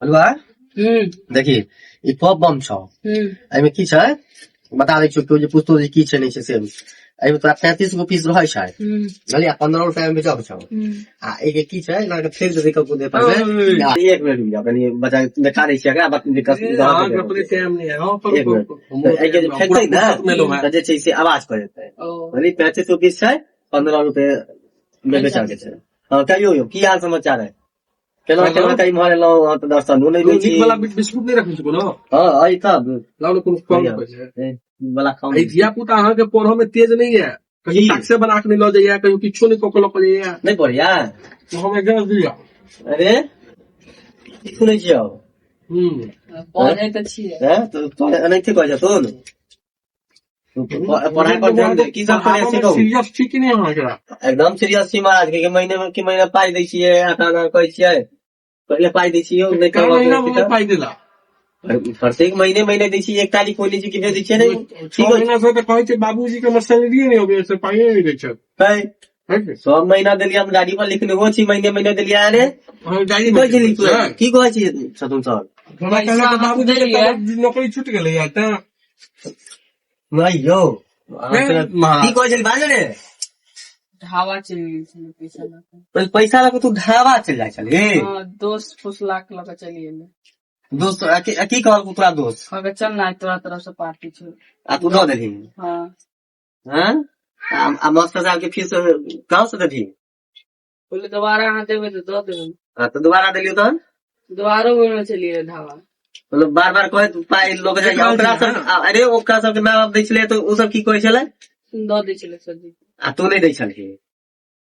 हलवा देखी ई पॉप बम छौ एमे की छै बता दै छियौ केओ जे पुछतो जे की छै नहीं छै से एमे तोरा 35 गो पीस रहै छै बुझलियै 15 रुपया में बेचब छौ आ एके की छै ना के फेर दे कब दे पाबे 1 मिनट रुक जा कनी बचा देखा दै छियै एकरा बात दिक्कत अपने टाइम नहीं है एके जे फेंकतै ना त जे छै से आवाज कर देतै बुझली 35 गो पीस छै 15 रुपया में बेचा के छै हां कहियो यो की हाल समाचार है केना केना कई मारे लो त दर्शन नहीं दै छी वाला बिस्कुट नहीं रखै छको न हां आई तब लाउन कोनो कम होय छै वाला खाओ आई धिया पुता अहाँ के पढ़ो में तेज नहीं है कहीं की? ताक से बना के नहीं लो जाइए कहीं किछो नहीं पकड़ जाइए नहीं बढ़िया तो हमें गलत दिया अरे सुनै छियौ पढ़े तो छियै हैं तो अनैते कहै छथुन पढ़ाई पर ध्यान दे की सब करे से कहू सीरियस ठीक नहीं है एकरा एकदम सीरियस छी महाराज के महीने पाई दै छियै आता ना कहै छियै पहले पाई दै छियै नहीं का महीना में करब पाई देला प्रत्येक महीने दै छियै 1 तारीख होली छी कि भेज दै छियै नहीं 6 महीना से तो कहै छै बाबूजी के सैलरी नहीं होबे से पाई नहीं दै छै सब महीना देलियै हम गाड़ी पर लिखने हो छी महीने देलियै आने डायरी की कहै छी की कहै छी छथुन सर बाबूजी के नौकरी छूट गेलै या त नहीं यो की कहै छी बाज रे ढाबा चलि गेल छलै पैसा लऽ पैसा लग तू ढाबा चल जाय छली हाँ दोस्त फुसला के लऽ चली गेलै दोस्त की कहल तोरा दोस्त कहलकै चल ना तोरा तरफ से पार्टी छै आ तू दऽ देली हाँ हैं आ मास्टर साहब के फीस कहाँ से देली बोले दोबारा अहाँ देबै तो दऽ देबै हाँ तो दोबारा देलियो तहन दोबारो बोलने चलिए ढाबा मतलब बार बार कहे पाई लोग जाय ओकरा सब अरे ओकरा सब के माय बाप दै छले तो ओ सब की कहै छले दऽ दै छलै सरजी आ तू नहीं दै छलही